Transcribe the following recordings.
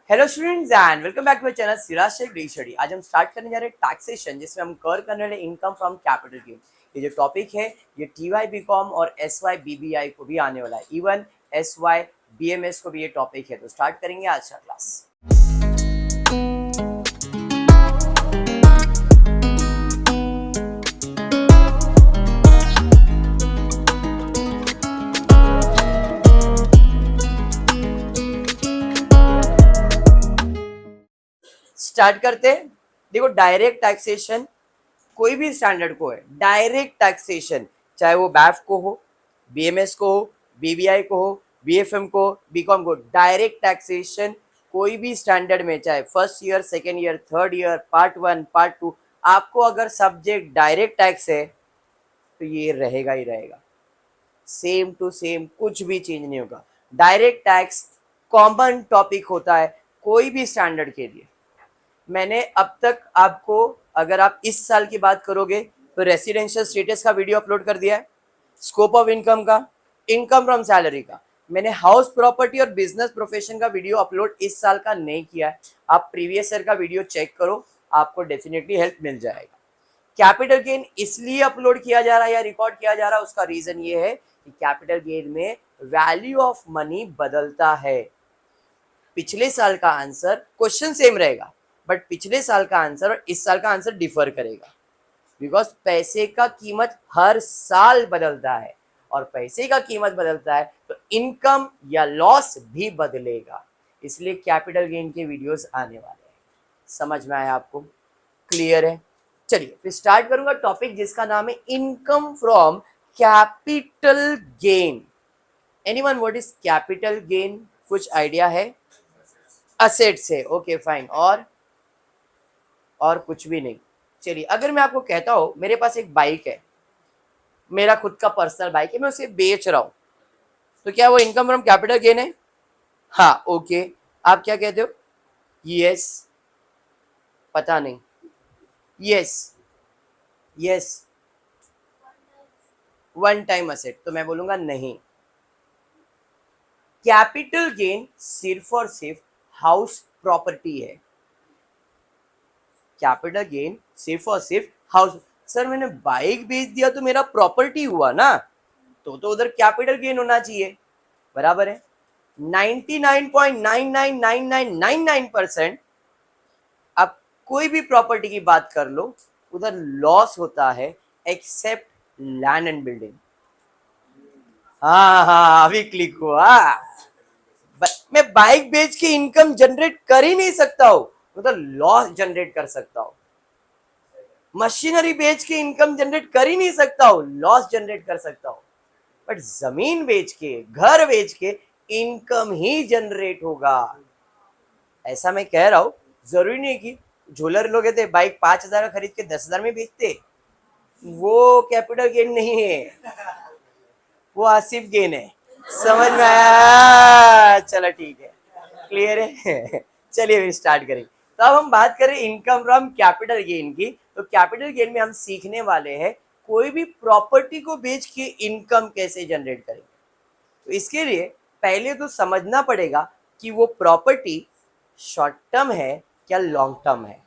Hello students and welcome back to my channel Siraj Sheikh the study. आज हम start करने जा रहे हैं टैक्सेशन, जिसमें हम कवर करने वाले इनकम फ्रॉम कैपिटल गेन। ये जो टॉपिक है ये टीवाई बीकॉम और एसवाई बीबीआई को भी आने वाला है, इवन एसवाई बीएमएस को भी ये टॉपिक है। तो स्टार्ट करेंगे आज का क्लास। स्टार्ट करते हैं। देखो, डायरेक्ट टैक्सेशन कोई भी स्टैंडर्ड को है, डायरेक्ट टैक्सेशन चाहे वो बैफ को हो, बीएमएस को हो, बीबीआई को हो, बीएफएम को, बीकॉम को, डायरेक्ट टैक्सेशन कोई भी स्टैंडर्ड में, चाहे first year, second year, third year, part 1, part 2, आपको अगर सब्जेक्ट डायरेक्ट टैक्स है तो ये रहेगा ही रहेगा, सेम टू सेम, कुछ भी चेंज नहीं होगा। डायरेक्ट टैक्स कॉमन टॉपिक होता है कोई भी स्टैंडर्ड के लिए। मैंने अब तक आपको, अगर आप इस साल की बात करोगे तो रेसिडेंशियल स्टेटस का वीडियो अपलोड कर दिया है, स्कोप ऑफ इनकम का, इनकम फ्रॉम सैलरी का। मैंने हाउस प्रॉपर्टी और बिजनेस प्रोफेशन का वीडियो अपलोड इस साल का नहीं किया है। आप प्रीवियस ईयर का वीडियो चेक करो, आपको डेफिनेटली हेल्प मिल जाएगा। कैपिटल गेन इसलिए अपलोड किया जा रहा है या रिकॉर्ड किया जा रहा है, उसका रीजन ये है कि कैपिटल गेन में वैल्यू ऑफ मनी बदलता है। पिछले साल का आंसर, क्वेश्चन सेम रहेगा बट पिछले साल का आंसर और इस साल का आंसर डिफर करेगा, बिकॉज पैसे का कीमत हर साल बदलता है और पैसे का कीमत बदलता है तो इनकम या लॉस भी बदलेगा। इसलिए कैपिटल गेन के वीडियोस आने वाले हैं। समझ में आया आपको? क्लियर है? चलिए फिर स्टार्ट करूंगा टॉपिक जिसका नाम है income from capital gain. Anyone what is capital gain? कुछ आइडिया है? असेट से, ओके फाइन। और कुछ भी नहीं। चलिए, अगर मैं आपको कहता हूं मेरे पास एक बाइक है, मेरा खुद का पर्सनल बाइक है, मैं उसे बेच रहा हूं, तो क्या वो इनकम फ्रॉम कैपिटल गेन है? हाँ, ओके। आप क्या कहते हो? यस, पता नहीं, yes, yes, one time asset. तो मैं बोलूंगा नहीं। कैपिटल गेन सिर्फ और सिर्फ हाउस प्रॉपर्टी है। कैपिटल गेन सिर्फ और सिर्फ हाउस। सर मैंने बाइक बेच दिया तो मेरा प्रॉपर्टी हुआ ना, तो उधर कैपिटल गेन होना चाहिए, बराबर है। 99.999999% आप कोई भी प्रॉपर्टी की बात कर लो, उधर लॉस होता है एक्सेप्ट लैंड एंड बिल्डिंग। हाँ हाँ, अभी क्लिक हुआ। मैं बाइक बेच के इनकम जनरेट कर ही नहीं सकता हूं, मतलब लॉस जनरेट कर सकता हूं। मशीनरी बेच के इनकम जनरेट कर ही नहीं सकता हूं, लॉस जनरेट कर सकता हूं। बट जमीन बेच के, घर बेच के इनकम ही जनरेट होगा। ऐसा मैं कह रहा हूं, जरूरी नहीं कि झोलर लोग थे बाइक 5,000 का खरीद के 10,000 में बेचते, वो कैपिटल गेन नहीं है, वो आसिफ गेन है। समझ में आया? चलो ठीक है, क्लियर है। चलिए स्टार्ट करें। तो अब हम बात करें इनकम फ्रॉम कैपिटल गेन की। तो कैपिटल गेन में हम सीखने वाले हैं कोई भी प्रॉपर्टी को बेच के इनकम कैसे जनरेट करेंगे। तो इसके लिए पहले तो समझना पड़ेगा कि वो प्रॉपर्टी शॉर्ट टर्म है क्या लॉन्ग टर्म है।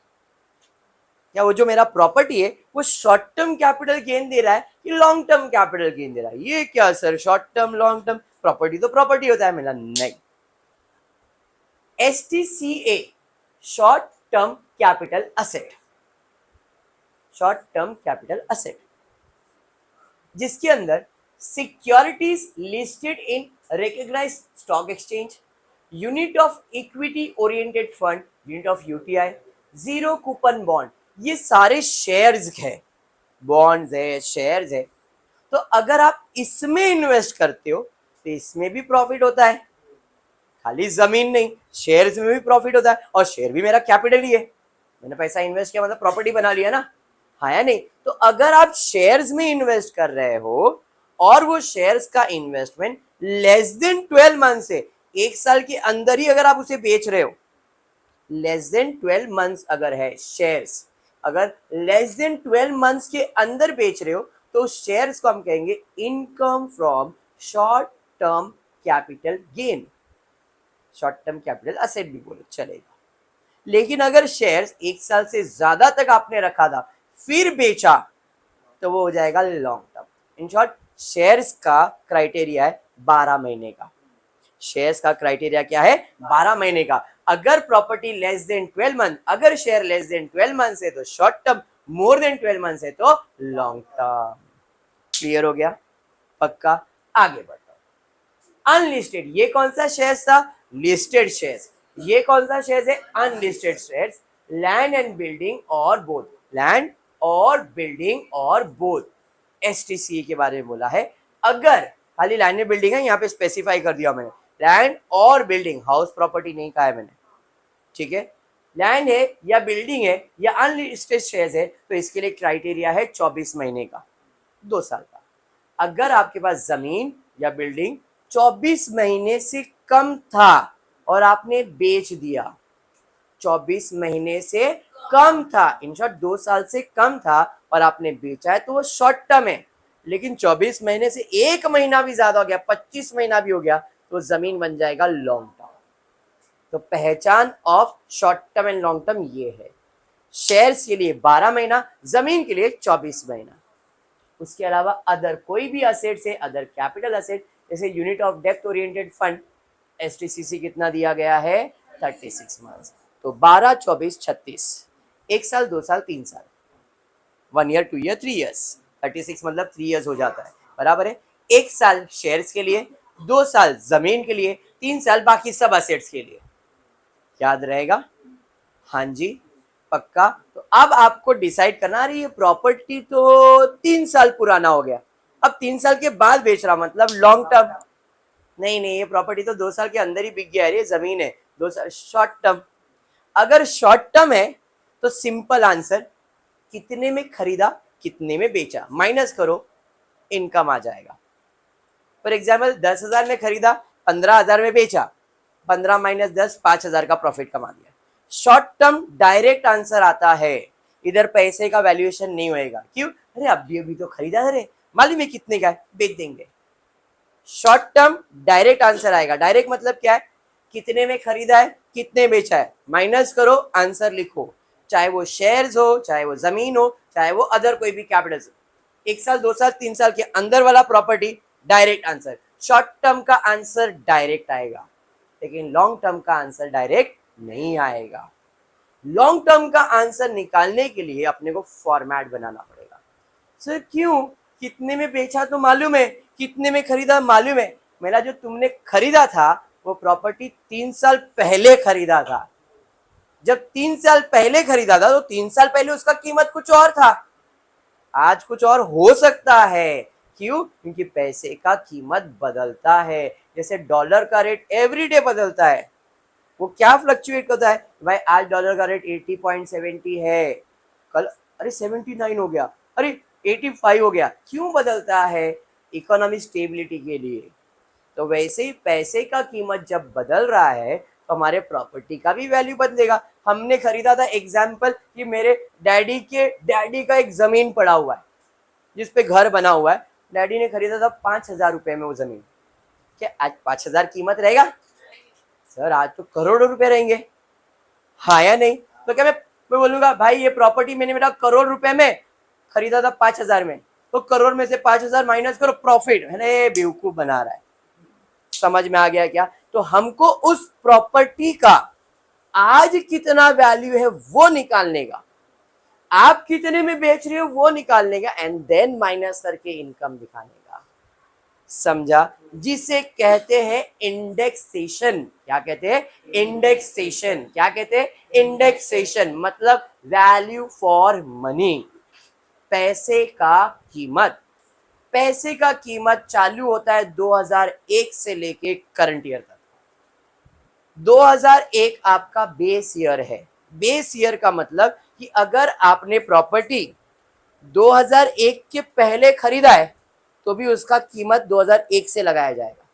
क्या वो जो मेरा प्रॉपर्टी है वो शॉर्ट टर्म कैपिटल गेन दे रहा है कि लॉन्ग टर्म कैपिटल गेन दे रहा है? ये क्या sir, short term long term, property तो प्रॉपर्टी होता है। मेरा नहीं। STCA, short term capital asset, short term capital asset, जिसके अंदर securities listed in recognised stock exchange, unit of equity oriented fund, unit of UTI, zero coupon bond, ये सारे shares है, बॉन्ड्स है, शेयर्स है। तो अगर आप इसमें इन्वेस्ट करते हो तो इसमें भी प्रॉफिट होता है, खाली जमीन नहीं, शेयर्स में भी प्रॉफिट होता है, और शेयर भी मेरा कैपिटल ही है। मैंने पैसा इन्वेस्ट किया मतलब प्रॉपर्टी बना लिया ना, हाँ या नहीं? तो अगर आप शेयर्स में इन्वेस्ट कर रहे हो और वो शेयर्स का इन्वेस्टमेंट लेस देन 12 मंथ से, एक साल के अंदर ही अगर आप उसे बेच रहे हो, लेस देन 12 मंथ्स अगर है शेयर्स, अगर लेस देन 12 मंथ्स के अंदर बेच रहे हो तो शेयर्स को हम कहेंगे income from short term capital gain. Short term capital asset भी बोलो चलेगा। लेकिन अगर शेयर्स 1 साल से ज्यादा तक आपने रखा था फिर बेचा तो वो हो जाएगा long term. In short shares का क्राइटेरिया है 12 महीने का। शेयर्स का क्राइटेरिया क्या है? 12 महीने का। अगर प्रॉपर्टी लेस देन 12 मंथ, अगर शेयर लेस देन 12 मंथ है तो short term, more than 12 month है तो लॉन्ग टर्म। क्लियर हो गया? पक्का? आगे बढ़ो। अनलिस्टेड, ये कौन सा शेयर्स था? Listed shares. ये कौन सा शेयर्स है? Unlisted shares. Land and building और बोथ, लैंड और बिल्डिंग और बोथ, एसटीसी के बारे में बोला है। अगर खाली लैंड एंड बिल्डिंग है, यहाँ पे स्पेसिफाई कर दिया मैंने, लैंड और बिल्डिंग, हाउस प्रॉपर्टी नहीं कहा है मैंने, ठीक है। लैंड है या बिल्डिंग है या अनलिस्टेड शेयर्स है तो इसके लिए क्राइटेरिया है 24 महीने का, 2 साल का। अगर आपके पास जमीन या बिल्डिंग 24 महीने से कम था और आपने बेच दिया, 24 महीने से कम था, इन शॉर्ट 2 साल से कम था और आपने बेचा है तो वो शॉर्ट टर्म है। लेकिन 24 महीने से 1 महीना भी ज्यादा हो गया, 25 महीना भी हो गया तो जमीन बन जाएगा लॉन्ग टर्म। तो पहचान of short term and long term ये है। शेयर्स के लिए 12 महीना, जमीन के लिए 24 महीना। उसके अलावा अदर कोई भी असेट्स है, अदर कैपिटल असेट, जैसे unit of depth oriented fund, STCC कितना दिया गया है? 36 मंथ्स। तो 12, 24, 36, 1 साल, 2 साल, 3 साल, 1 ईयर, 2 ईयर, 3 ईयर्स, 36 मतलब 3 ईयर्स हो जाता है, बराबर है। 1 साल शेयर्स के लिए, 2 साल जमीन के लिए, 3 साल बाकी सब असेट्स के लिए। याद रहेगा? हाँ जी, पक्का। तो अब आपको डिसाइड करना, अरे ये प्रॉपर्टी तो 3 साल पुराना हो गया, अब 3 साल के बाद बेच रहा, मतलब लॉन्ग टर्म। नहीं नहीं, ये प्रॉपर्टी तो 2 साल के अंदर ही बिक गया है, ये जमीन है, 2 साल शॉर्ट टर्म। अगर शॉर्ट टर्म है तो सिंपल आंसर, कितने में खरीदा कितने में बेचा, माइनस करो, इनकम आ जाएगा। फॉर एग्जाम्पल 10,000 में खरीदा, 15,000 में बेचा, 15 माइनस 10, 5,000 का प्रॉफिट कमा लिया। शॉर्ट टर्म डायरेक्ट आंसर आता है, इधर पैसे का वैल्यूएशन नहीं होएगा। क्यों? अरे अभी अभी तो खरीदा, अरे मालूम है कितने का है, बेच देंगे। शॉर्ट टर्म डायरेक्ट आंसर आएगा। डायरेक्ट मतलब क्या है? कितने में खरीदा है, कितने बेचा है, माइनस करो, आंसर लिखो। चाहे वो शेयर्स हो, चाहे वो जमीन हो, चाहे वो अदर कोई भी कैपिटल हो। 1 साल, 2 साल, 3 साल के अंदर वाला property direct answer. Short term का आंसर डायरेक्ट आएगा, लेकिन लॉन्ग टर्म का आंसर डायरेक्ट नहीं आएगा। लॉन्ग टर्म का आंसर निकालने के लिए अपने को फॉर्मेट बनाना पड़ेगा। सर क्यों? कितने में बेचा तो मालूम है, कितने में खरीदा मालूम है। मेरा जो तुमने खरीदा था वो प्रॉपर्टी 3 साल पहले खरीदा था। जब 3 साल पहले खरीदा था तो 3 साल पहले उसका कीमत कुछ और था, आज कुछ और हो सकता है। क्यों? क्योंकि पैसे का कीमत बदलता है। जैसे डॉलर का रेट एवरीडे बदलता है, वो क्या फ्लक्चुएट होता है भाई, आज डॉलर का रेट 80.70 है, कल अरे 79 हो गया, अरे 85 हो गया। क्यों बदलता है? इकोनॉमिक स्टेबिलिटी के लिए। तो वैसे ही पैसे का कीमत जब बदल रहा है तो हमारे प्रॉपर्टी का भी वैल्यू बदलेगा। हमने खरीदा था, एग्जाम्पल कि मेरे डैडी का एक जमीन पड़ा हुआ है जिसपे घर बना हुआ है, डैडी ने खरीदा था 5,000 रुपए में वो जमीन। क्या आज 5,000 कीमत रहेगा? सर आज तो करोड़ों रुपए रहेंगे, हाँ या नहीं? तो क्या मैं बोलूंगा भाई ये प्रॉपर्टी मैंने मेरा करोड़ रुपए में खरीदा था 5,000 में, तो करोड़ में से 5,000 माइनस करो, प्रॉफिट। अरे बेवकूफ बना रहा है। समझ में आ गया क्या? तो हमको उस प्रॉपर्टी का आज कितना वैल्यू है वो निकालने का, आप कितने में बेच रहे हो वो निकालने का, एंड देन माइनस करके इनकम दिखाने का। समझा? जिसे कहते हैं इंडेक्सेशन। क्या कहते हैं? इंडेक्सेशन। क्या कहते हैं? इंडेक्सेशन मतलब वैल्यू फॉर मनी, पैसे का कीमत। पैसे का कीमत चालू होता है 2001 से लेके करंट ईयर तक। 2001 आपका बेस ईयर है। बेस ईयर का मतलब कि अगर आपने प्रॉपर्टी 2001 के पहले खरीदा है तो भी उसका कीमत 2001 से लगाया जाएगा,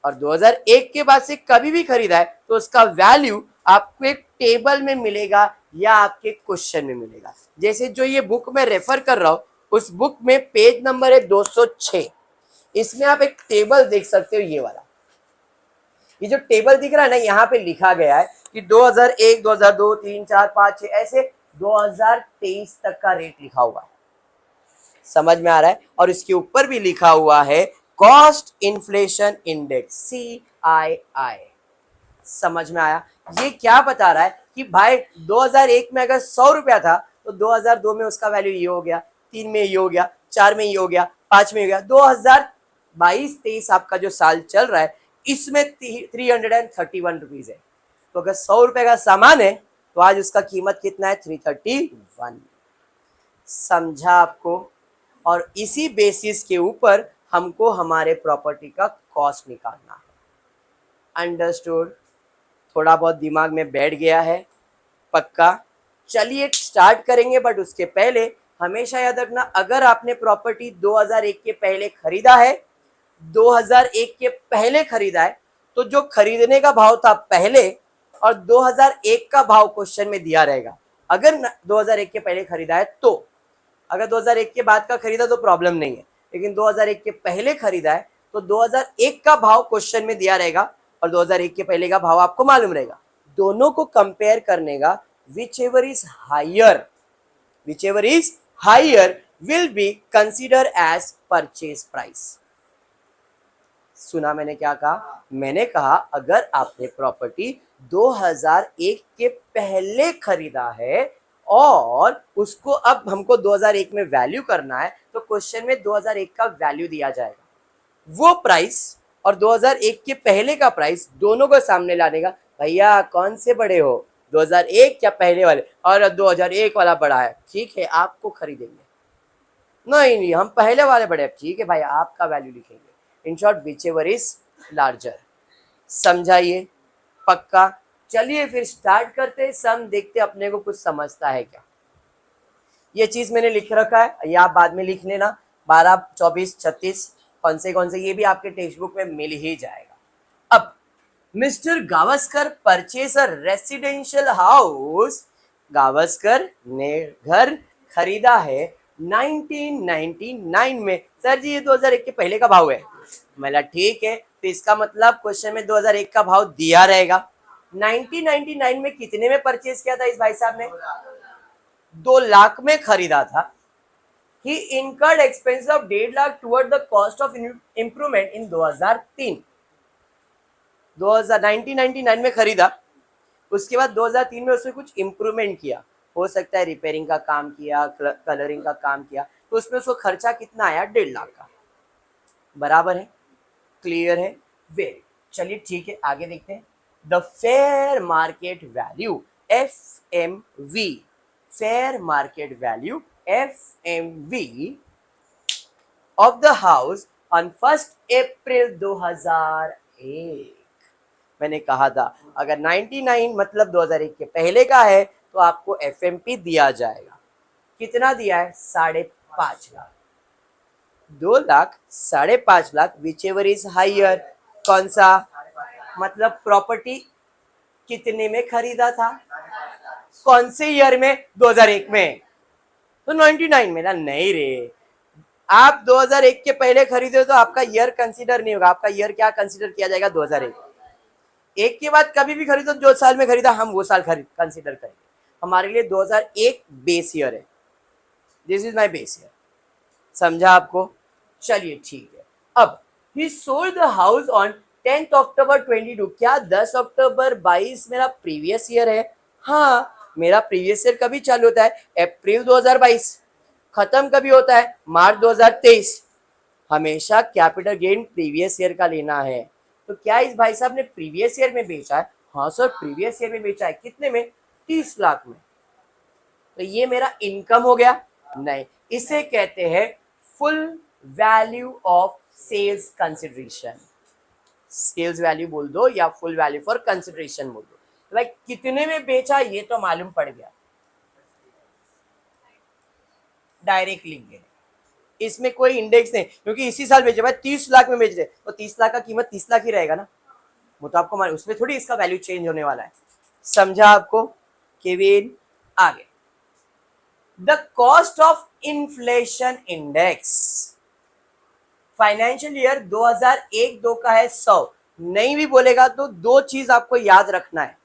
और 2001 के बाद से कभी भी खरीदा है तो उसका वैल्यू आपको एक टेबल में मिलेगा या आपके क्वेश्चन में मिलेगा। जैसे जो ये बुक में रेफर कर रहा हूं, उस बुक में पेज नंबर है 206, इसमें आप एक टेबल देख सकते हो, ये वाला। ये जो टेबल दिख रहा है ना, यहाँ पे लिखा गया है कि 2001, 2002, 3, 4, 5, 6 ऐसे 2023 तक का रेट लिखा हुआ है, समझ में आ रहा है। और इसके ऊपर भी लिखा हुआ है कॉस्ट इन्फ्लेशन इंडेक्स, CII, समझ में आया। ये क्या बता रहा है कि भाई 2001 में अगर 100 रुपया था तो 2002 में उसका वैल्यू ये हो गया, 3 में ये हो गया, 4 में ये हो गया, 5 में ये हो गया। 2022-23 आपका जो साल चल रहा है इसमें 331 रुपीज है। तो अगर 100 रुपए का सामान है तो आज उसका कीमत कितना है, 331। समझा आपको। और इसी बेसिस के ऊपर हमको हमारे प्रॉपर्टी का कॉस्ट निकालना है। अंडरस्टूड? थोड़ा बहुत दिमाग में बैठ गया है पक्का? चलिए स्टार्ट करेंगे, बट उसके पहले हमेशा याद रखना, अगर आपने प्रॉपर्टी 2001 के पहले खरीदा है, 2001 के पहले खरीदा है, तो जो खरीदने का भाव था पहले और 2001 का भाव क्वेश्चन में दिया रहेगा। अगर 2001 के पहले खरीदा है तो, अगर 2001 के बाद का खरीदा तो प्रॉब्लम नहीं है, लेकिन 2001 के पहले खरीदा है तो 2001 का भाव क्वेश्चन में दिया रहेगा और 2001 के पहले का भाव आपको मालूम रहेगा। दोनों को कंपेयर करने का, whichever is higher will be considered as purchase price। सुना मैंने क्या कहा? मैंने कहा अगर आपने प्रॉपर्टी 2001 के पहले खरीदा है और उसको अब हमको 2001 में वैल्यू करना है, तो क्वेश्चन में 2001 का वैल्यू दिया जाएगा, वो प्राइस और 2001 के पहले का प्राइस दोनों को सामने लाने का। भैया कौन से बड़े हो, 2001 या पहले वाले? और 2001 वाला बड़ा है, ठीक है आपको खरीदेंगे। नहीं हम पहले वाले बड़े, ठीक है भाई आपका वैल्यू लिखेंगे। In short whichever is larger। समझाइए पक्का? चलिए फिर स्टार्ट करते हैं, सम देखते अपने को कुछ समझता है क्या। ये चीज मैंने लिख रखा है, ये आप बाद में लिख लेना, 12, 24, 36 कौन से ये भी आपके टेक्स्ट बुक में मिल ही जाएगा। अब mister Gavaskar purchase a residential house, Gavaskar ने घर खरीदा है 1999 में। सर जी ये 2001 के पहले का भाव है। मतलब ठीक है, तो इसका मतलब क्वेश्चन में 2001 का भाव दिया रहेगा। 1999 में कितने में परचेज किया था इस भाई साहब ने? 2 लाख में खरीदा था। He incurred expenses of 1.5 lakh toward the cost of improvement in 2003। 1999 में खरीदा, उसके बाद 2003 में उसमें कुछ इम्प्रूवमेंट किया, हो सकता है रिपेयरिंग का काम किया, कलरिंग का काम किया, तो उसमें उसको खर्चा कितना आया? 1.5 लाख का। बराबर है? क्लियर है? वेरी। चलिए ठीक है आगे देखते हैं। The fair market value FMV, fair market value FMV of the house on 1st April 2001। मैंने कहा था अगर 99 मतलब 2001 के पहले का है तो आपको FMP दिया जाएगा। कितना दिया है? 5.5 lakh. 2 lakh 5.5 lakh, whichever is higher। कौन सा? मतलब प्रॉपर्टी कितने में खरीदा था? कौन से ईयर में? 2001 में। तो 99 में ना? नहीं रे, आप 2001 के पहले खरीदे हो तो आपका ईयर कंसीडर नहीं होगा। आपका ईयर क्या कंसीडर किया जाएगा? 2001। एक के बाद कभी भी खरीदो, जो साल में खरीदा हम वो साल कंसीडर करेंगे। हमारे लिए 2001 बेस ईयर है। This is my base year. समझा आपको? चलिए ठीक है। अब ही सोल्ड द हाउस ऑन 10 अक्टूबर 22। क्या 10 अक्टूबर 22 मेरा प्रीवियस ईयर है? हाँ, मेरा प्रीवियस ईयर कभी चालू होता है? अप्रैल 2022। खत्म कभी होता है? मार्च 2023। हमेशा कैपिटल गेन प्रीवियस ईयर का लेना है। तो क्या इस भाई साहब ने प्रीवियस ईयर में बेचा है? हाँ सर प्रीवियस ईयर में बेचा है। कितने में? 30 लाख में। तो ये मेरा इनकम हो गया? नहीं, इसे कहते हैं full value of sales consideration. Sales value बोल दो या फुल वैल्यू फॉर कंसिडरेशन बोल दो। तो भाई कितने में बेचा ये तो मालूम पड़ गया, डायरेक्ट लिख गए। इसमें कोई इंडेक्स नहीं, क्योंकि इसी साल बेचे भाई 30 लाख में बेच रहे, तो 30 लाख का कीमत 30 लाख ही रहेगा ना। वो तो आपको मालूम, उसमें थोड़ी इसका वैल्यू चेंज होने वाला है। समझा आपको? केविन आगे। The cost of inflation index financial year 2001-2 का है 100, नहीं भी बोलेगा तो दो चीज आपको याद रखना है,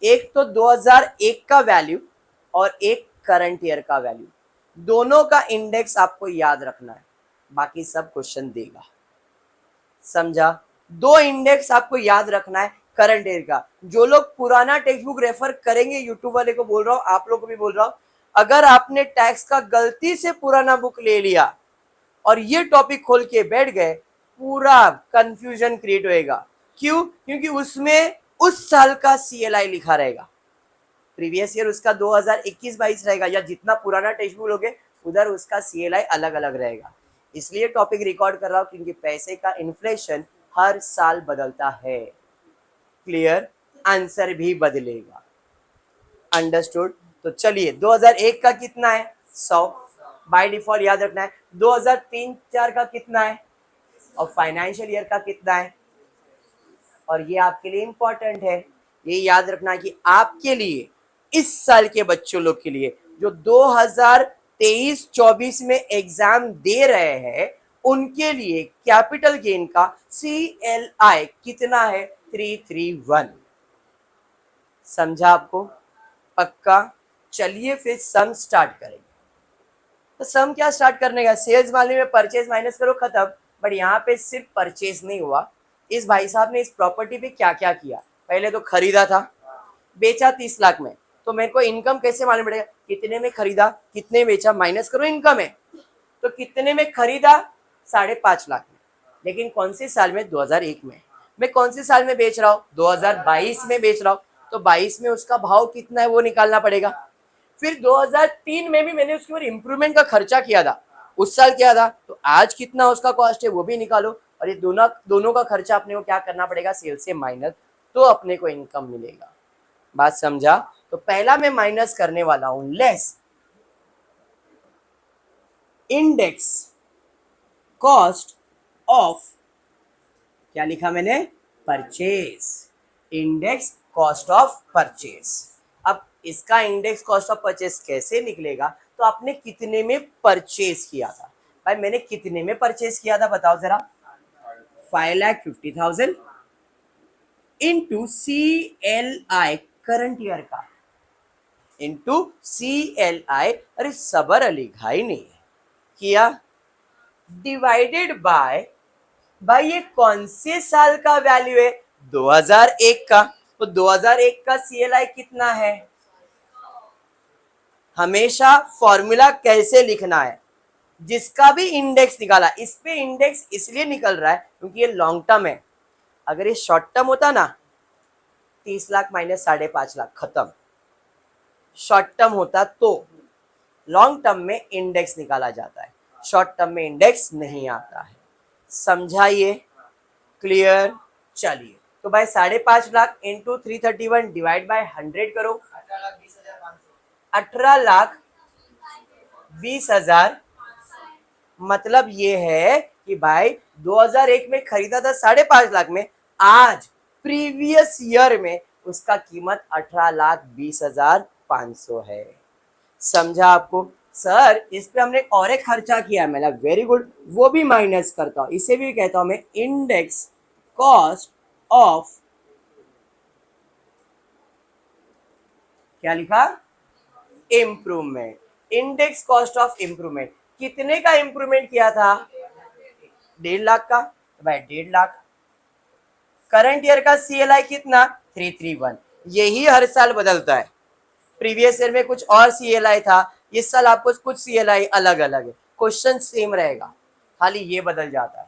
एक तो 2001 का वैल्यू और एक करंट ईयर का वैल्यू, दोनों का इंडेक्स आपको याद रखना है, बाकी सब क्वेश्चन देगा। समझा? दो इंडेक्स आपको याद रखना है करंट ईयर का। जो लोग पुराना टेक्स्ट बुक रेफर करेंगे, यूट्यूब वाले को बोल रहा हूं, आप लोग को भी बोल रहा हूं, अगर आपने टैक्स का गलती से पुराना बुक ले लिया और ये टॉपिक खोल के बैठ गए, पूरा कंफ्यूजन क्रिएट होएगा। क्यों? क्योंकि उसमें उस साल का सीएलआई लिखा रहेगा, प्रीवियस ईयर उसका 2021-22 रहेगा, या जितना पुराना टेक्स्ट बुक लोगे उधर उसका सीएलआई अलग अलग रहेगा। इसलिए टॉपिक रिकॉर्ड कर रहा हूं, क्योंकि पैसे का इन्फ्लेशन हर साल बदलता है। क्लियर? आंसर भी बदलेगा। अंडरस्टूड? तो चलिए 2001 का कितना है? 100 बाय डिफॉल्ट याद रखना है। 2003-4 का कितना है? और फाइनेंशियल ईयर का कितना है? और ये आपके लिए इंपॉर्टेंट है, ये याद रखना कि आपके लिए, इस साल के बच्चों लोग के लिए जो 2023-24 में एग्जाम दे रहे हैं, उनके लिए कैपिटल गेन का CLI कितना है? 331। समझा आपको? पक्का? चलिए फिर सम स्टार्ट करेंगे। तो सम क्या स्टार्ट करने का? सेल्स वाले में परचेज माइनस करो, खत्म। बट यहाँ पे सिर्फ परचेज नहीं हुआ, इस भाई साहब ने इस प्रॉपर्टी पे क्या क्या किया। पहले तो खरीदा था, बेचा 30 लाख में, तो मेरे को इनकम कैसे मालूम पड़ेगा? कितने में खरीदा, कितने बेचा, माइनस करो इनकम है। तो कितने में खरीदा? 5.5 लाख में। लेकिन कौन से साल में? 2001 में। मैं कौन से साल में बेच रहा हूँ? 2022 में बेच रहा हूँ। तो 22 में उसका भाव कितना है वो निकालना पड़ेगा। फिर 2003 में भी मैंने उसके ऊपर इंप्रूवमेंट का खर्चा किया था, उस साल किया था, तो आज कितना उसका कॉस्ट है वो भी निकालो, और ये दोनों का खर्चा अपने को क्या करना पड़ेगा? सेल से माइनस, तो अपने को इनकम मिलेगा। बात समझा? तो पहला मैं माइनस करने वाला हूं, लेस इंडेक्स कॉस्ट ऑफ, क्या लिखा मैंने? Purchase. Index cost of purchase. अब इसका इंडेक्स कॉस्ट ऑफ परचेज कैसे निकलेगा? तो आपने कितने में परचेज किया था? भाई मैंने कितने में परचेज किया था बताओ जरा? 5,50,000 इंटू CLI करंट ईयर का, इंटू CLI, अरे सबर अली घाई नहीं है किया, डिवाइडेड बाय, भाई ये कौन से साल का वैल्यू है? 2001 का। तो 2001 का CLI कितना है? हमेशा फॉर्मूला कैसे लिखना है? जिसका भी इंडेक्स निकाला, इस पे इंडेक्स इसलिए निकल रहा है क्योंकि ये लॉन्ग टर्म है। अगर ये शॉर्ट टर्म होता ना, 30 लाख माइनस 5.5 लाख, खत्म। शॉर्ट टर्म होता तो लॉन्ग टर्म में इंडेक्स निकाला जाता है, शॉर्ट टर्म में इंडेक्स नहीं आता है। समझाइए? क्लियर? चलिए तो भाई 5.5 लाख इंटू 331 डिवाइड बाय 100 करो, 18,20,000। मतलब ये है कि भाई 2001 में खरीदा था 5.5 लाख में, आज प्रीवियस ईयर में उसका कीमत 18,20,500 है। समझा आपको? सर इस पे हमने और एक खर्चा किया है, मैंने वेरी गुड, वो भी माइनस करता हूं, इसे भी कहता हूं मैं इंडेक्स कॉस्ट ऑफ, क्या लिखा? Improvement. Index cost of improvement, कितने का इम्प्रूवमेंट किया था? 1.5 लाख का। तो भाई 1.5 लाख। करंट ईयर का CLI कितना? 331। यही हर साल बदलता है, प्रीवियस ईयर में कुछ और CLI था, इस साल आपको कुछ CLI अलग अलग है, क्वेश्चन सेम रहेगा, खाली ये बदल जाता है।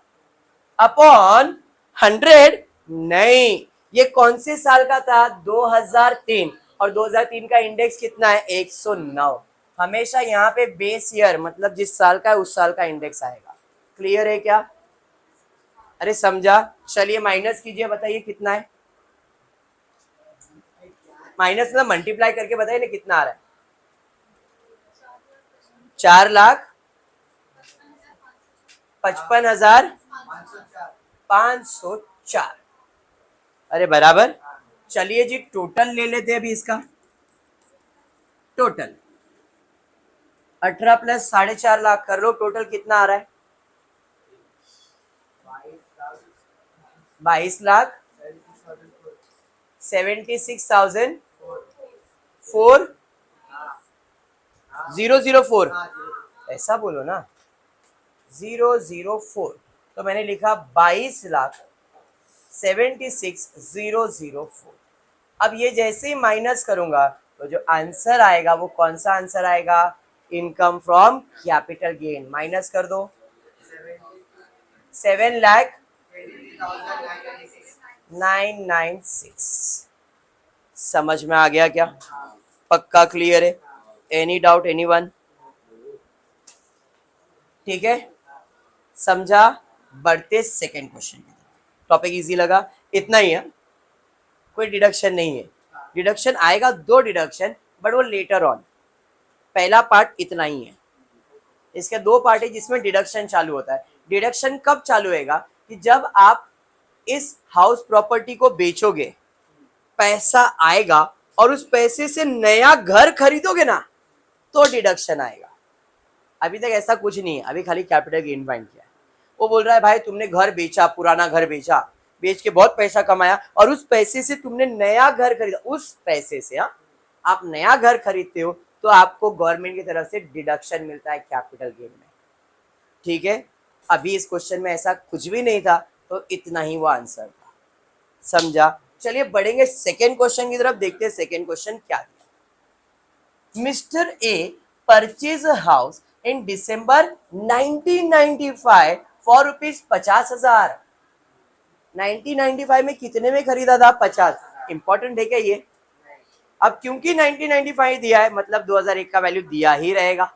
अपॉन 100 नहीं, ये कौन से साल का था? 2003, और 2003 का इंडेक्स कितना है? 109। हमेशा यहाँ पे बेस ईयर मतलब जिस साल का है उस साल का इंडेक्स आएगा। क्लियर है क्या? अरे समझा? चलिए माइनस कीजिए, बताइए कितना है? माइनस मतलब मल्टीप्लाई करके बताइए ना कितना आ रहा है? 4,55,504। अरे बराबर। चलिए जी टोटल ले लेते हैं अभी इसका। टोटल 18 प्लस 4.5 लाख कर लो, टोटल कितना आ रहा है? 22 लाख 76,004 ऐसा बोलो ना, 004। तो मैंने लिखा 22,76,004। अब ये जैसे ही माइनस करूंगा तो जो आंसर आएगा वो कौन सा आंसर आएगा, income from capital gain. Minus कर दो, 7,09,996। समझ में आ गया क्या? पक्का क्लियर है? Any doubt anyone? ठीक है, समझा? बढ़ते सेकंड क्वेश्चन की तरफ। टॉपिक इजी लगा? इतना ही है, कोई डिडक्शन नहीं है। डिडक्शन आएगा, 2 डिडक्शन, बट वो लेटर ऑन। पहला पार्ट इतना ही है, इसके 2 पार्ट है जिसमें डिडक्शन चालू होता है। डिडक्शन कब चालू होएगा कि जब आप इस हाउस प्रॉपर्टी को बेचोगे, पैसा आएगा और उस पैसे से नया घर खरीदोगे ना, तो डिडक्शन आएगा। अभी तक ऐसा कुछ नहीं है, अभी खाली कैपिटल गेन फाइंड किया है। वो बोल रहा है भाई तुमने घर बेचा, पुराना घर बेचा, बेच के बहुत पैसा कमाया और उस पैसे से तुमने नया घर खरीदा, उस पैसे से आप नया घर खरीदते हो तो आपको गवर्नमेंट की तरफ से डिडक्शन मिलता है कैपिटल गेन में। ठीक है, अभी इस क्वेश्चन में ऐसा कुछ भी नहीं था, तो इतना ही वो आंसर था। समझा? चलिए बढ़ेंगे सेकेंड क्वेश्चन की तरफ, देखते हैं सेकेंड क्वेश्चन क्या दिया। Mister A purchase a house in December 1995 for ₹50,000। 1995 में कितने में खरीदा था? 50। इंपॉर्टेंट है क्या ये? अब क्योंकि 1995 दिया है मतलब 2001 का वैल्यू दिया ही रहेगा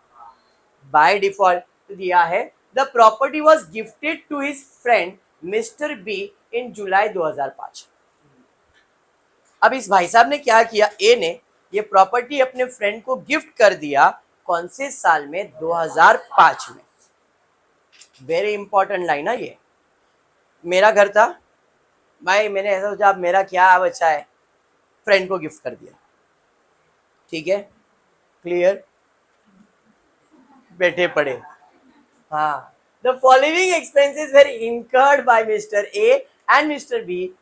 बाय डिफॉल्ट। दिया है the property was gifted to his friend mister B in July 2005। अब इस भाई साहब ने क्या किया, ए ने ये प्रॉपर्टी अपने फ्रेंड को गिफ्ट कर दिया। कौन से साल में? 2005 में। वेरी इंपॉर्टेंट लाइन है ये। मेरा घर था भाई, मैंने ऐसा सोचा अब मेरा क्या बचा है, फ्रेंड को गिफ्ट कर दिया। ठीक है, क्लियर? बैठे पड़े। हाँ, the following expenses were incurred by mister A and mister B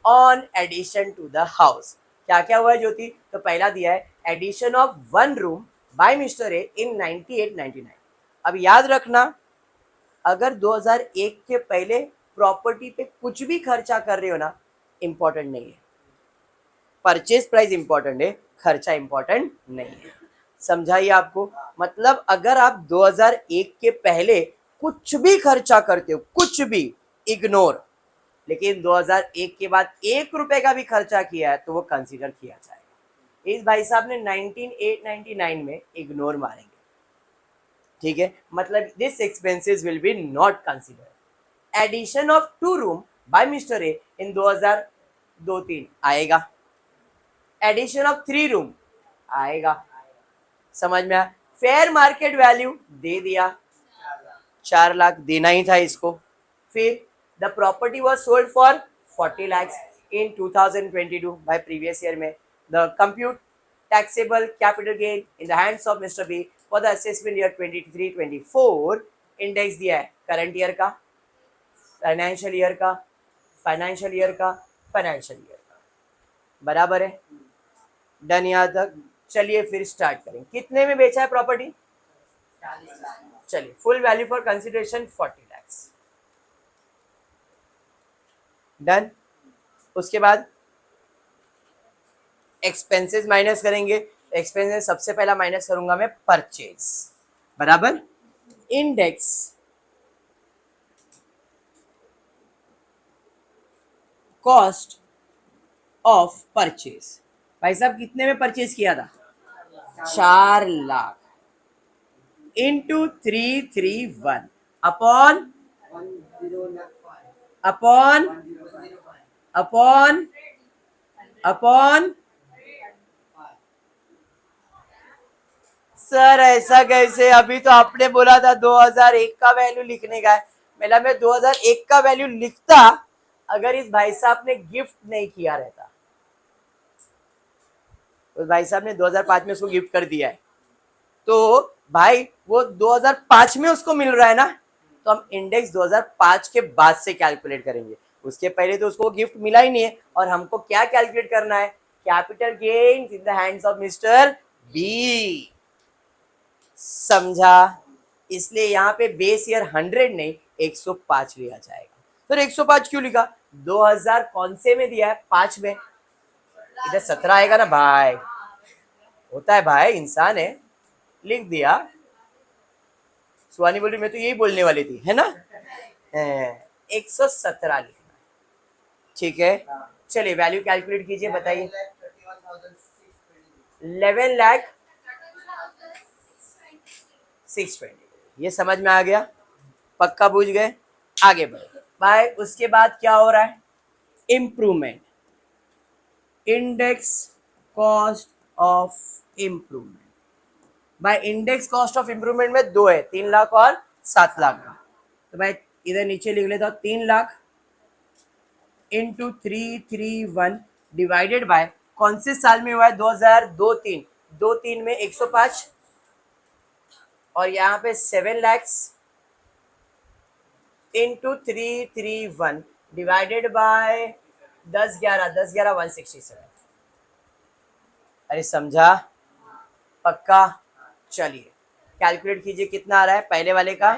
on addition to the house. क्या क्या हुआ है ज्योति? तो पहला दिया है addition of 1 room by mister A in 98-99। अब याद रखना, अगर 2001 के पहले प्रॉपर्टी पे कुछ भी खर्चा कर रहे हो ना, इंपॉर्टेंट नहीं है। परचेज प्राइस इंपॉर्टेंट है, खर्चा इंपॉर्टेंट नहीं है। समझाइए आपको? मतलब अगर आप 2001 के पहले कुछ भी खर्चा करते हो, कुछ भी, इग्नोर। लेकिन 2001 के बाद 1 रुपए का भी खर्चा किया है तो वो कंसीडर किया जाएगा। इस भाई साहब ने 1999 में इग्नोर मारेंगे। ठीक है, मतलब this expenses will be not consider. Addition of 2 room by mister A in 2002-03 आएगा। एडिशन ऑफ 3 रूम आएगा। समझ में आया? फेयर मार्केट वैल्यू दे दिया, 4 लाख देना ही था इसको। फिर the property was sold for 40 lakhs in 2022 by previous year में। The compute taxable capital gain in the hands of mister B for the assessment year 23-24। Index दिया है करंट ईयर का, financial year का, फाइनेंशियल ईयर का, financial year का। बराबर है? Done यहाँ तक? चलिए फिर स्टार्ट करें। कितने में बेचा है प्रॉपर्टी? 40 लाख। चलिए, full value for consideration 40 lakhs। Done. उसके बाद एक्सपेंसेस माइनस करेंगे। एक्सपेंसेस सबसे पहला माइनस करूंगा मैं परचेज, बराबर इंडेक्स कॉस्ट ऑफ परचेज। भाई साहब कितने में परचेज किया था? 4 lakh into 331 upon upon upon upon. Sir ऐसा कैसे? अभी तो आपने बोला था 2001 का वैल्यू लिखने का है। मतलब मैं 2001 का वैल्यू लिखता अगर इस भाई साहब ने गिफ्ट नहीं किया रहता। उस भाई साहब ने 2005 में उसको गिफ्ट कर दिया है, तो भाई वो 2005 में उसको मिल रहा है ना, तो हम इंडेक्स 2005 के बाद से कैलकुलेट करेंगे। उसके पहले तो उसको गिफ्ट मिला ही नहीं है, और हमको क्या कैलकुलेट करना है, capital gain in the hands of mister B. समझा? इसलिए यहाँ पे बेस ईयर 100 नहीं 105 लिया जाएगा। तो 105 क्यों लिखा? 2000 कौन से में दिया है? 5 में। इधर 17 आएगा ना भाई, होता है भाई, इंसान है, लिख दिया। सुहानी बोल रही मैं तो यही बोलने वाली थी, है ना? 117 लिखना, ठीक है। चलिए वैल्यू कैलकुलेट कीजिए, बताइए। 11 लाख 620, ये समझ में आ गया? पक्का बूझ गए? आगे बढ़े भाई। उसके बाद क्या हो रहा है? Improvement, index cost of improvement. भाई इंडेक्स कॉस्ट ऑफ इम्प्रूवमेंट में दो है, 3 लाख और 7 लाख का। तो भाई इधर नीचे लिख लेता हूं, 3 लाख इंटू 331 डिवाइडेड बाय, कौन से साल में हुआ है? 2002-3, 2-3 में 105, और यहाँ पे 7 लैक्स इंटू 331 डिवाइडेड बाय 10-11 167। अरे समझा? पक्का? चलिए कैलकुलेट कीजिए, कितना आ रहा है पहले वाले का?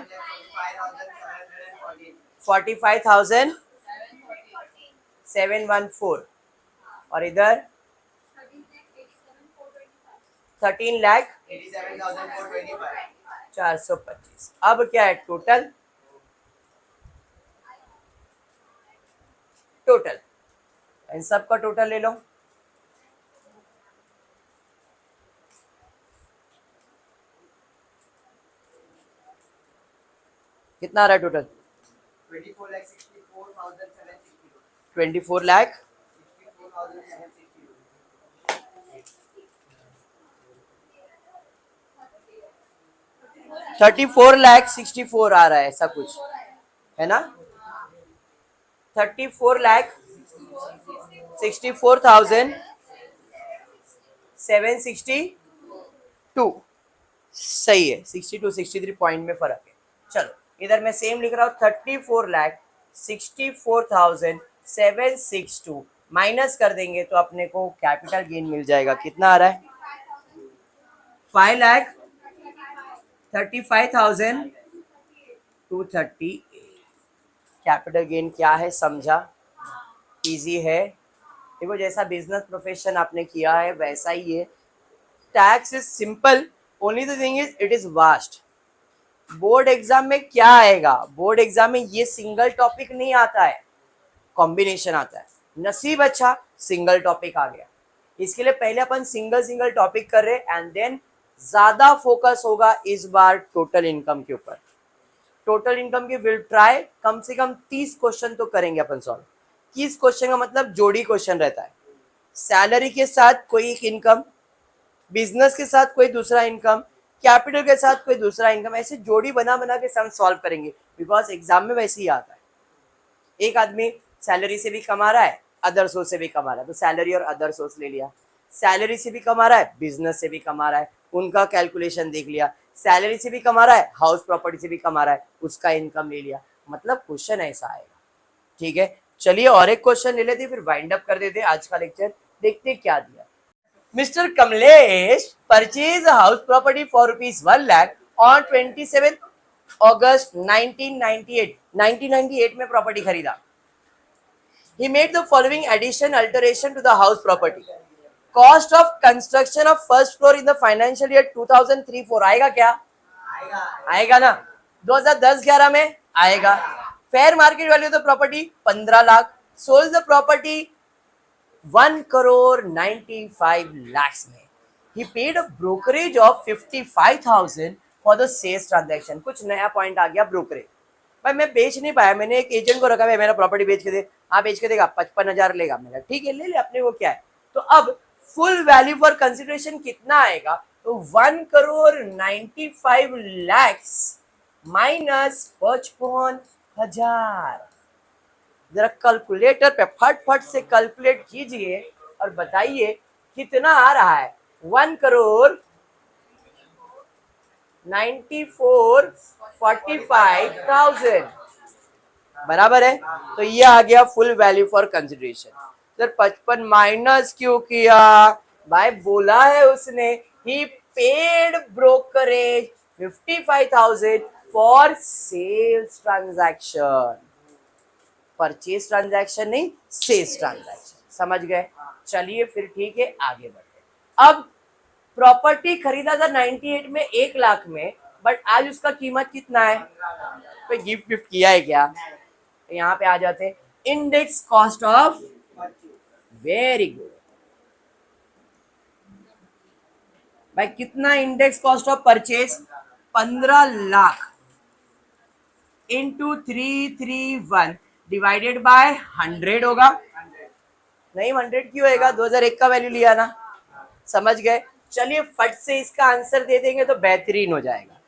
45,714, और इधर 13 लाख 425। अब क्या है टोटल? टोटल इन सब का टोटल ले लो। कितना आ रहा है टोटल? 24 लाख 34 लाख 64 आ रहा है, ऐसा कुछ है ना? 34 लाख 64,762, सही है। 62 63 पॉइंट में फर्क है। चलो इधर मैं सेम लिख रहा हूँ, 34 लाख 64,762 माइनस कर देंगे तो अपने को कैपिटल गेन मिल जाएगा। कितना आ रहा है? 5,35,238। कैपिटल गेन क्या है समझा? इजी है। देखो जैसा बिजनेस प्रोफेशन आपने किया है वैसा ही है। Tax is simple, only the thing is it is vast. Board exam में क्या आएगा? बोर्ड एग्जाम में ये सिंगल टॉपिक नहीं आता है, कॉम्बिनेशन आता है। नसीब अच्छा सिंगल टॉपिक आ गया। इसके लिए पहले अपन सिंगल सिंगल टॉपिक कर रहे एंड देन ज्यादा फोकस होगा इस बार टोटल इनकम के ऊपर। टोटल इनकम की विल ट्राई कम से कम 30 क्वेश्चन तो करेंगे अपन सॉल्व। 30 क्वेश्चन का मतलब जोड़ी क्वेश्चन रहता है, सैलरी के साथ कोई एक इनकम, बिजनेस के साथ कोई दूसरा इनकम, कैपिटल के साथ कोई दूसरा इनकम, ऐसे जोड़ी बना बना के हम सॉल्व करेंगे। बिकॉज एग्जाम में वैसे ही आता है, एक आदमी सैलरी से भी कमा रहा है, अदर सोर्स से भी कमा रहा है, तो सैलरी और अदर सोर्स ले लिया। सैलरी से भी कमा रहा है, बिजनेस से भी कमा रहा है, उनका कैलकुलेशन देख लिया। सैलरी से भी कमा रहा है, हाउस प्रॉपर्टी से भी कमा रहा है, उसका इनकम ले लिया। मतलब क्वेश्चन ऐसा आएगा, ठीक है। चलिए और एक क्वेश्चन ले लेते फिर वाइंड अप कर देते आज का लेक्चर। देखते क्या दिया। Mister Kamlesh purchase house property for ₹1 lakh on 27 अगस्त 1998। 1998 में प्रॉपर्टी खरीदा। He made the following addition alteration to the house property. Cost of construction of first floor in the financial year 2003-4 आएगा क्या? आएगा ना? 2010-11 में आएगा। Fair market value of the property 15 lakh. Sold the property 1,95 lakhs में। He paid a brokerage of 55,000 for the sales transaction। कुछ नया point आ गया, ब्रोकरेज। भाई मैं बेच नहीं पाया, मैंने एक एजेंट को रखा, भाई मेरा प्रॉपर्टी बेच के दे। हाँ बेच के देगा, 55,000 लेगा मेरा, ठीक है ले ले, अपने को क्या है। तो अब फुल वैल्यू फॉर कंसिडरेशन कितना आएगा? तो 1,95 lakhs माइनस 55,000। जरा कैलकुलेटर पे फट फट से कैलकुलेट कीजिए और बताइए कितना आ रहा है। 1,94,45,000 बराबर है। तो ये आ गया full value for consideration. Sir 55 minus क्यों किया भाई? बोला है उसने ही paid brokerage 55,000 for sales transaction, purchase transaction नहीं, सेल्स ट्रांजैक्शन। समझ गए? चलिए फिर ठीक है, आगे बढ़ते हैं। अब प्रॉपर्टी खरीदा था 98 में 1 लाख में, बट आज उसका कीमत कितना है? कोई गिफ्ट विफ्ट किया है क्या? तो यहाँ पे आ जाते हैं index cost of, very good भाई। कितना index cost of purchase? 15 lakh into 331 divided by 100 होगा। नहीं 100 क्यों होगा? 2001 का वैल्यू लिया ना। समझ गए? चलिए फट से इसका आंसर दे देंगे तो बेहतरीन हो जाएगा।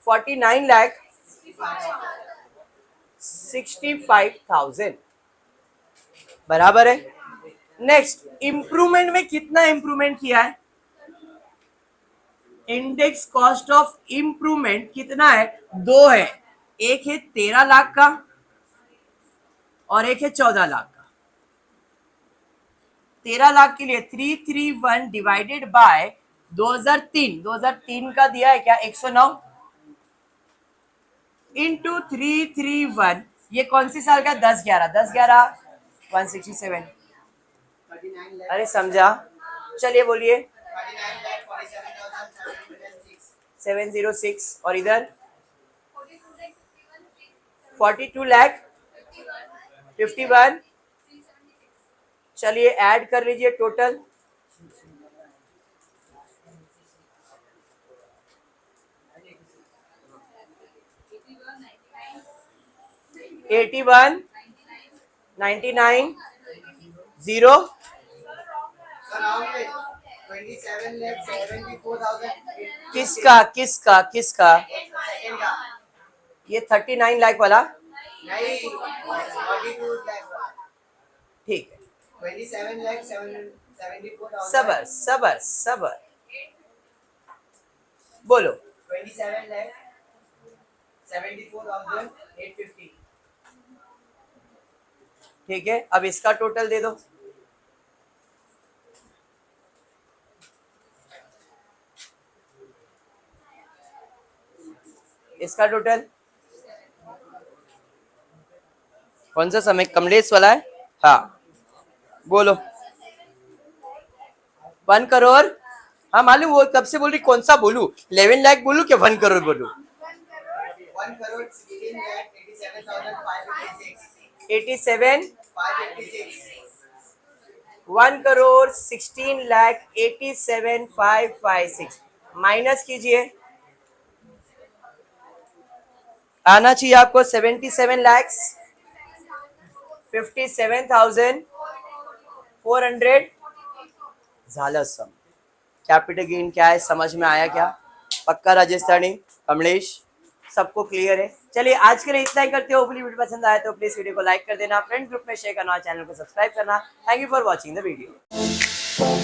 49 लाख 65,000 बराबर है। नेक्स्ट इंप्रूवमेंट में कितना इंप्रूवमेंट किया है? इंडेक्स कॉस्ट ऑफ इंप्रूवमेंट कितना है? 2 है, एक है 13 लाख का और एक है 14 लाख का। 13 लाख के लिए 331 डिवाइडेड बाय 2003 का दिया है क्या? 109 इंटू 331, ये कौन सी साल का? 10-11 167। अरे समझा? चलिए बोलिए 706 और इधर 42 लाख 51। चलिए ऐड कर लीजिए टोटल। एटी वन 99 0 किसका किसका किसका? ये 39 लाख वाला। ठीक है, 27,74,000। सबर सबर सबर बोलो। 27,74,850। ठीक है, अब इसका टोटल दे दो। इसका टोटल कौन सा समय? कमलेश वाला है। हाँ बोलो। 1 करोड़। हाँ मालूम, वो कब से बोल रही कौन सा बोलूं? 11 लाख बोलूं क्या 1 करोड़ बोलूं? 87 1 करोड़ 16 लाख 87,556 माइनस कीजिए। आना चाहिए आपको 77 लाख 57,400। झालं सम। कैपिटल गेन क्या है समझ में आया क्या? पक्का राजस्थानी कमलेश, सबको क्लियर है? चलिए आज के लिए इतना ही करते हो। होपफुली वीडियो पसंद आया तो प्लीज वीडियो को लाइक कर देना, फ्रेंड ग्रुप में शेयर करना, चैनल को सब्सक्राइब करना। Thank you for watching the video.